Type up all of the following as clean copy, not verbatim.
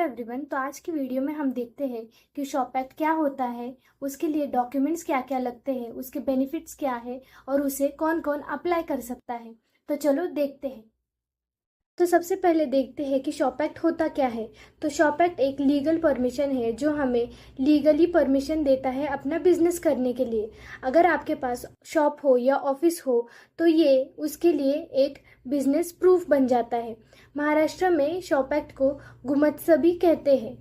Everyone. तो आज की वीडियो में हम देखते हैं कि शॉप एक्ट क्या होता है, उसके लिए डॉक्यूमेंट्स क्या क्या लगते हैं, उसके बेनिफिट्स क्या है और उसे कौन कौन अप्लाई कर सकता है। तो चलो देखते हैं। तो सबसे पहले देखते हैं कि शॉप एक्ट होता क्या है। तो शॉप एक्ट एक लीगल परमिशन है जो हमें लीगली परमिशन देता है अपना बिजनेस करने के लिए। अगर आपके पास शॉप हो या ऑफिस हो तो ये उसके लिए एक बिजनेस प्रूफ बन जाता है। महाराष्ट्र में शॉप एक्ट को गुमत्सबी कहते हैं।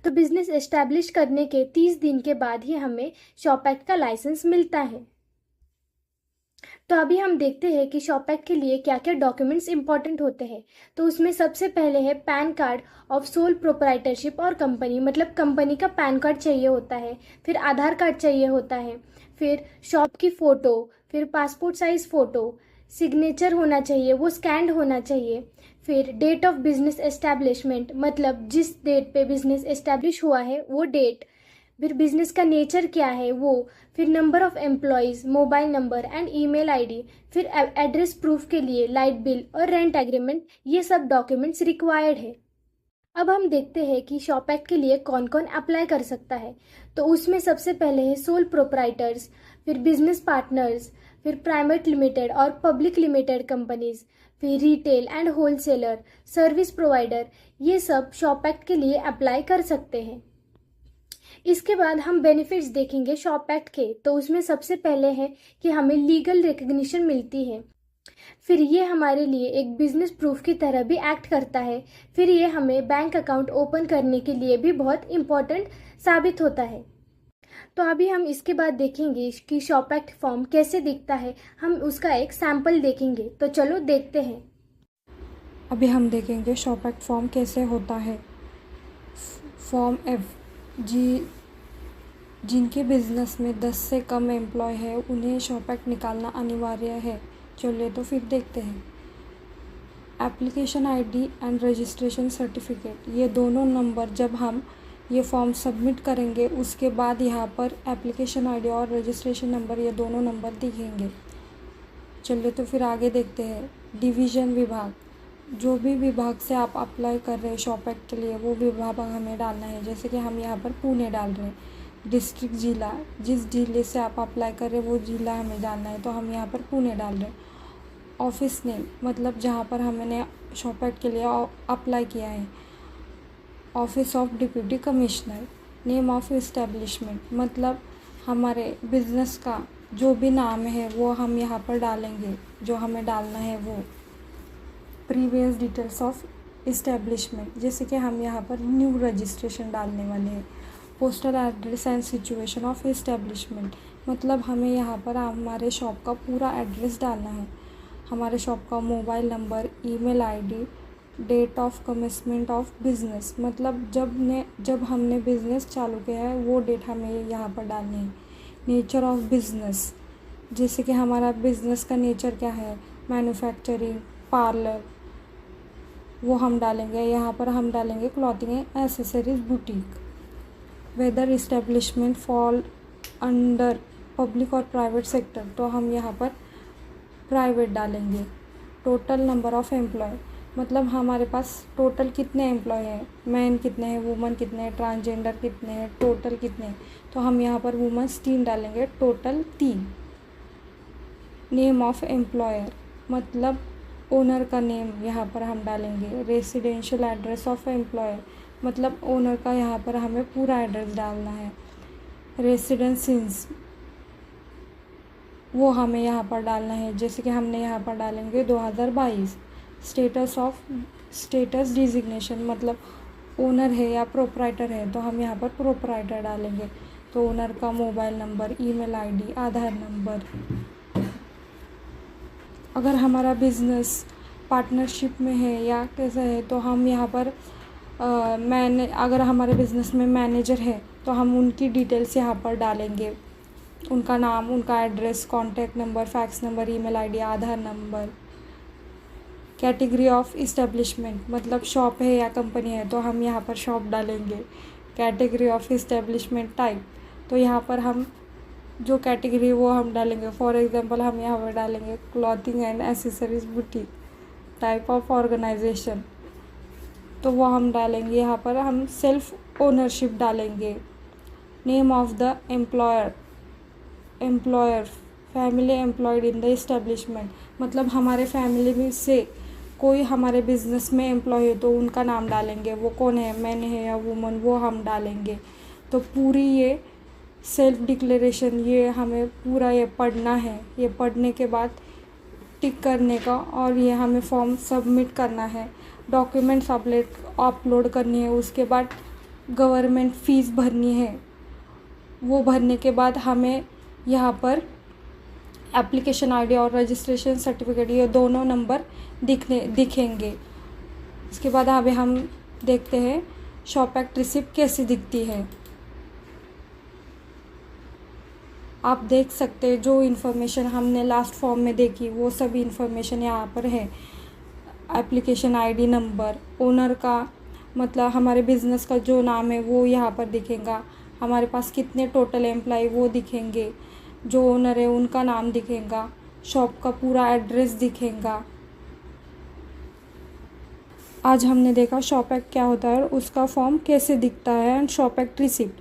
तो बिजनेस एस्टैब्लिश करने के 30 दिन के बाद ही हमें शॉप एक्ट का लाइसेंस मिलता है। तो अभी हम देखते हैं कि शॉप एक्ट के लिए क्या क्या डॉक्यूमेंट्स इंपॉर्टेंट होते हैं। तो उसमें सबसे पहले है pan card of sole proprietorship और कंपनी, मतलब कंपनी का पैन कार्ड चाहिए होता है। फिर आधार कार्ड चाहिए होता है। फिर शॉप की फ़ोटो, फिर पासपोर्ट साइज फ़ोटो, सिग्नेचर होना चाहिए, वो स्कैंड होना चाहिए। फिर डेट ऑफ बिजनेस एस्टैब्लिशमेंट, मतलब जिस डेट पे बिजनेस एस्टैब्लिश हुआ है वो डेट। फिर बिजनेस का नेचर क्या है वो। फिर number of employees, mobile number and email ID. फिर एड्रेस प्रूफ के लिए लाइट बिल और रेंट एग्रीमेंट, ये सब डॉक्यूमेंट्स रिक्वायर्ड है। अब हम देखते हैं कि शॉप एक्ट के लिए कौन कौन अप्लाई कर सकता है। तो उसमें सबसे पहले है सोल प्रोप्राइटर्स, फिर बिजनेस पार्टनर्स, फिर प्राइवेट लिमिटेड और पब्लिक लिमिटेड कंपनीज, फिर retail and wholesaler, service provider, ये सब शॉप एक्ट के लिए अप्लाई कर सकते हैं। इसके बाद हम बेनिफिट्स देखेंगे शॉप एक्ट के। तो उसमें सबसे पहले है कि हमें लीगल रिकग्निशन मिलती है। फिर ये हमारे लिए एक बिजनेस प्रूफ की तरह भी एक्ट करता है। फिर ये हमें बैंक अकाउंट ओपन करने के लिए भी बहुत इम्पोर्टेंट साबित होता है। तो अभी हम इसके बाद देखेंगे कि शॉप एक्ट फॉर्म कैसे दिखता है। हम उसका एक सैंपल देखेंगे। तो चलो देखते हैं। अभी हम देखेंगे शॉप एक्ट फॉर्म कैसे होता है। फॉर्म एफ जी जिनके बिजनेस में 10 से कम एम्प्लॉय है उन्हें शॉप एक्ट निकालना अनिवार्य है। चलिए तो फिर देखते हैं। Application ID and registration certificate, ये दोनों नंबर जब हम ये फॉर्म सबमिट करेंगे उसके बाद यहाँ पर एप्लीकेशन आईडी और रजिस्ट्रेशन नंबर, ये दोनों नंबर दिखेंगे। चलिए तो फिर आगे देखते हैं। डिवीज़न विभाग, जो भी विभाग से आप अप्लाई कर रहे हैं शॉप एक्ट के लिए वो विभाग हमें डालना है। जैसे कि हम यहाँ पर पुणे डाल रहे हैं। डिस्ट्रिक्ट, जिला, जिस जिले से आप अप्लाई कर रहे हैं वो जिला हमें डालना है, तो हम यहाँ पर पुणे डाल रहे हैं। ऑफिस नेम, मतलब जहाँ पर हमने शॉप एक्ट के लिए अप्लाई किया है। Office of deputy commissioner. Name of establishment, मतलब हमारे बिजनेस का जो भी नाम है वो हम यहाँ पर डालेंगे, जो हमें डालना है वो। प्रीवियस डिटेल्स ऑफ इस्टेब्लिशमेंट, जैसे कि हम यहाँ पर न्यू रजिस्ट्रेशन डालने वाले हैं। Postal address and situation of establishment, मतलब हमें यहाँ पर हमारे शॉप का पूरा एड्रेस डालना है। हमारे शॉप का mobile number, email ID, date of commencement of business, मतलब जब हमने बिजनेस चालू किया है वो डेट हमें यहाँ पर डालनी है। नेचर ऑफ बिजनेस, जैसे कि हमारा बिजनेस का नेचर क्या है, मैन्युफैक्चरिंग, पार्लर, वो हम डालेंगे। यहाँ पर हम डालेंगे clothing and accessories boutique. Whether establishment fall under public और प्राइवेट सेक्टर, तो हम यहाँ पर प्राइवेट डालेंगे। टोटल नंबर ऑफ एम्प्लॉय, मतलब हमारे पास टोटल कितने एम्प्लॉय हैं, मैन कितने हैं, वुमन कितने हैं, ट्रांसजेंडर कितने हैं, टोटल कितने हैं, तो हम यहाँ पर वुमेंस 3 डालेंगे, टोटल 3। नेम ऑफ एम्प्लॉयर, मतलब ओनर का नेम यहाँ पर हम डालेंगे। रेसिडेंशियल एड्रेस ऑफ एम्प्लॉयर, मतलब ओनर का यहाँ पर हमें पूरा एड्रेस डालना है। रेसिडेंस सिंस, वो हमें यहाँ पर डालना है, जैसे कि हमने यहाँ पर डालेंगे 2022। स्टेटस डिजिग्नेशन, मतलब ओनर है या प्रोप्राइटर है, तो हम यहाँ पर प्रोप्राइटर डालेंगे। तो ओनर का मोबाइल नंबर, ईमेल आईडी, आधार नंबर। अगर हमारा बिजनेस पार्टनरशिप में है या कैसा है तो हम यहाँ पर अगर हमारे बिजनेस में मैनेजर है तो हम उनकी डिटेल्स यहाँ पर डालेंगे। उनका नाम, उनका address, contact number, fax number, email ID, Aadhaar number. Category of establishment, मतलब शॉप है या कंपनी है तो हम यहाँ पर शॉप डालेंगे। कैटेगरी ऑफ इस्टेब्लिशमेंट टाइप, तो यहाँ पर हम जो कैटेगरी वो हम डालेंगे। फॉर एग्जांपल हम यहाँ पर डालेंगे clothing and accessories boutique. Type of organisation, तो वो हम डालेंगे। यहाँ पर हम सेल्फ ओनरशिप डालेंगे। Name of the employer family employed in the establishment, मतलब हमारे फैमिली में से कोई हमारे बिजनेस में एम्प्लॉय है तो उनका नाम डालेंगे। वो कौन है, मैन है या वुमन, वो हम डालेंगे। तो पूरी ये सेल्फ डिक्लेरेशन ये हमें पूरा ये पढ़ना है। ये पढ़ने के बाद टिक करने का और ये हमें फॉर्म सबमिट करना है। डॉक्यूमेंट्स अपलोड करनी है। उसके बाद गवर्नमेंट फ़ीस भरनी है। वो भरने के बाद हमें यहाँ पर एप्लीकेशन आईडी और रजिस्ट्रेशन सर्टिफिकेट ये दोनों नंबर दिखेंगे। इसके बाद अभी हम देखते हैं शॉप एक्ट रिसिप्ट कैसी दिखती है। आप देख सकते हैं जो इन्फॉर्मेशन हमने लास्ट फॉर्म में देखी वो सभी इन्फॉर्मेशन यहाँ पर है। एप्लीकेशन आईडी नंबर, ओनर का मतलब हमारे बिज़नेस का जो नाम है वो यहाँ पर दिखेगा। हमारे पास कितने टोटल एम्प्लॉय वो दिखेंगे। जो ओनर है उनका नाम दिखेगा। शॉप का पूरा एड्रेस दिखेगा। आज हमने देखा शॉप एक्ट क्या होता है और उसका फॉर्म कैसे दिखता है एंड शॉप एक्ट रिसिप्ट।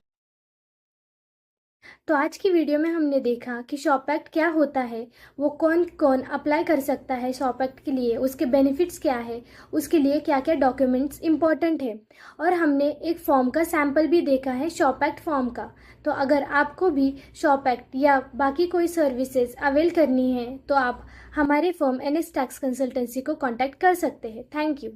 तो आज की वीडियो में हमने देखा कि शॉप एक्ट क्या होता है, वो कौन कौन अप्लाई कर सकता है शॉप एक्ट के लिए, उसके बेनिफिट्स क्या है, उसके लिए क्या क्या डॉक्यूमेंट्स इम्पॉर्टेंट है, और हमने एक फॉर्म का सैम्पल भी देखा है शॉप एक्ट फॉर्म का। तो अगर आपको भी शॉप एक्ट या बाकी कोई सर्विसेज अवेल करनी है तो आप हमारे फर्म NS टैक्स कंसल्टेंसी को कॉन्टैक्ट कर सकते हैं। Thank you.